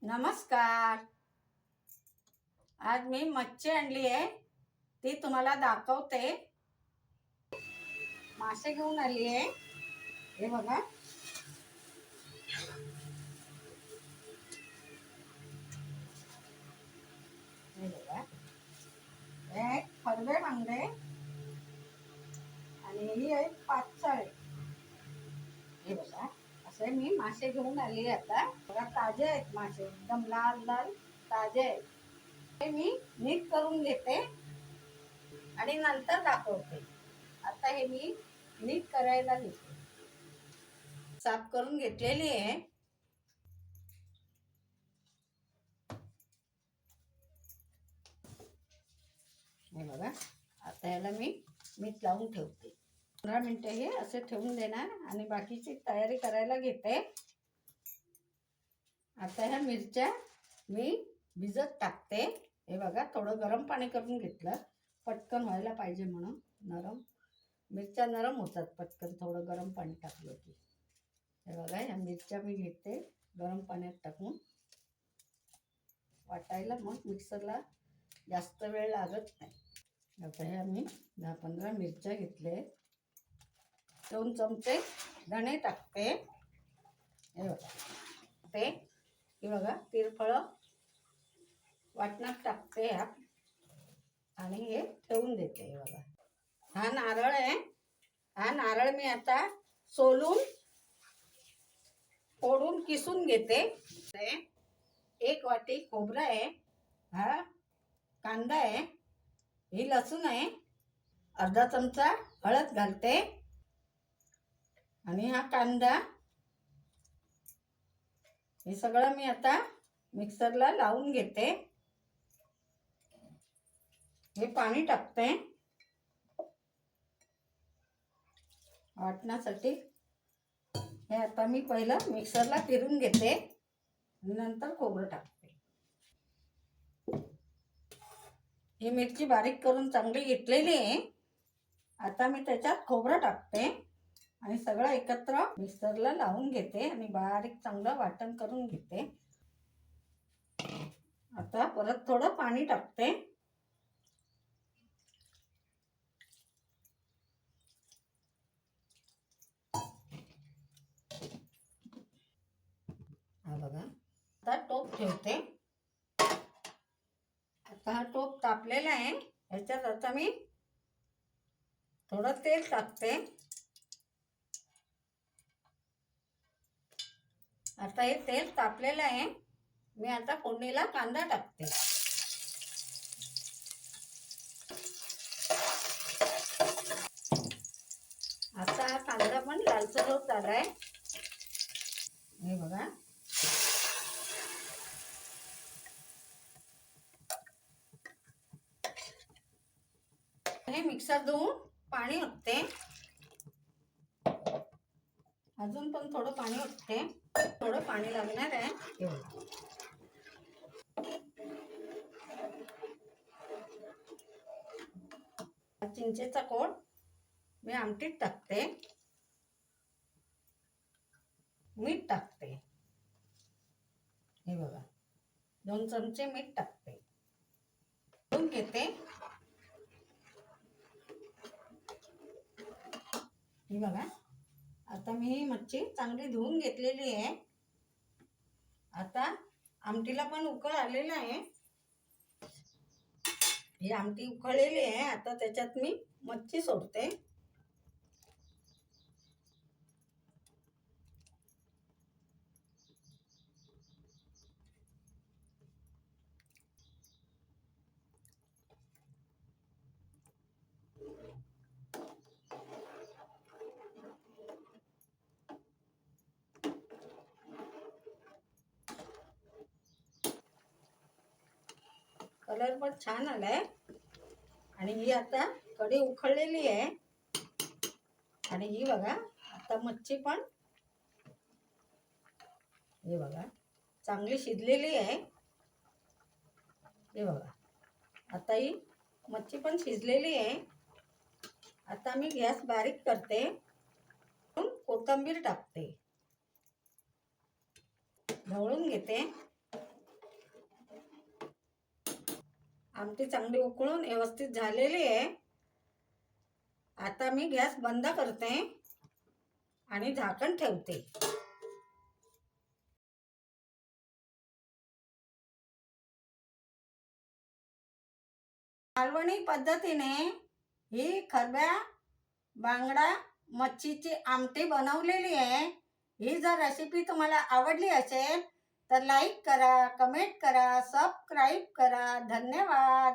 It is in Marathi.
नमस्कार. आज मी मच्छी आणली आहे, ती तुम्हाला दाखवते. मासे घेऊन आली आहे, हे बघा. हे बघा, हे खरबे बांगडे आणि ही आहे पाचसाळे. हे बघा, असे मी मासे घेऊन आली आता. बघा, ताजे आहेत मासे, एकदम लाल लाल ताजे आहेत. हे मी नीट करून घेते आणि नंतर दाखवते. आता हे मी नीट करायला घेते. साफ करून घेतलेली आहे. हे बघा, आता याला मी मीठ लावून ठेवते. 15 मिनिटं हे असे ठेवून देणार आणि बाकीची तयारी करायला घेते. आता ह्या मिरच्या मी भिजत टाकते. हे बघा, थोडं गरम पाणी करून घेतलं, पटकन व्हायला पाहिजे म्हणून. मिरच्या नरम होतात पटकन थोडं गरम पाणी टाकलं की. हे बघा, ह्या मिरच्या मी घेते गरम पाण्यात टाकून वाटायला, मग मिक्सरला जास्त वेळ लागत नाही. आता ह्या मी 10-15 मिरच्या घेतले. 2 चमचे धणे टाकते. हे बघा, हे बघा, तिरफळं वाटणात टाकते ह्या आणि हे ठेवून देते. हे बघा, हा नारळ आहे. हा नारळ मी आता सोलून फोडून किसून घेते. 1 वाटी खोबरं आहे. हा कांदा आहे. ही लसूण आहे. अर्धा चमचा हळद घालते आणि हा कांदा, हे सगळं मी आता मिक्सरला लावून घेते. हे पाणी टाकते वाटण्यासाठी. हे आता मी पहिलं मिक्सरला फिरून घेते, नंतर खोबरं टाकते. ही मिरची बारीक करून चांगली घेतलेली आहे. आता मी त्याच्यात खोबरं टाकते आणि सगळं एकत्र मिक्सरला लावून घेते आणि बारीक चांगलं वाटण करून घेते. आता परत थोडं पाणी टाकते. हा बघा, आता टोप ठेवते. आता हा टोप तापलेला आहे. ह्याच्यात आता मी थोडं तेल टाकते. आता हे तेल तापलेलं आहे. मी आता फोडणीला कांदा टाकते. आता हा कांदा पण लालसर होत आलाय. हे बघा, हे मिक्सर धुवून पाणी ओतते. अजून पण थोडं पाणी ओतते. थोडं पाणी लागणार आहे. चिंचेचा कोळ मी आमटीत टाकते. मीठ टाकते. हे बघा, 2 चमचे मीठ टाकते. घेते. हे बघा, आता मी ही मच्छी चांगली धुवून घेतलेली आहे. आता आमटीला पण उकळ आलेला आहे. ही आमटी उकळलेली आहे. आता त्याच्यात मी मच्छी सोडते. कलर पण छान आलाय आणि ही आता कढई उकळलेली आहे. आणि ही बघा, आता मच्छी पण हे बघा चांगली शिजलेली आहे. हे बघा, आता ही मच्छी पण शिजलेली आहे. आता मी गॅस बारीक करते. कोथिंबीर टाकते, ढवळून घेते. आमटी चांगली उकळून व्यवस्थित झालेली आहे. आता मी गॅस बंद करते आणि झाकण ठेवते. मालवणी पद्धतीने ही खरब्या बांगडा मच्छीची आमटी बनवलेली आहे. ही जर रेसिपी तुम्हाला आवडली असेल तर लाईक करा, कमेंट करा, सबस्क्राईब करा. धन्यवाद.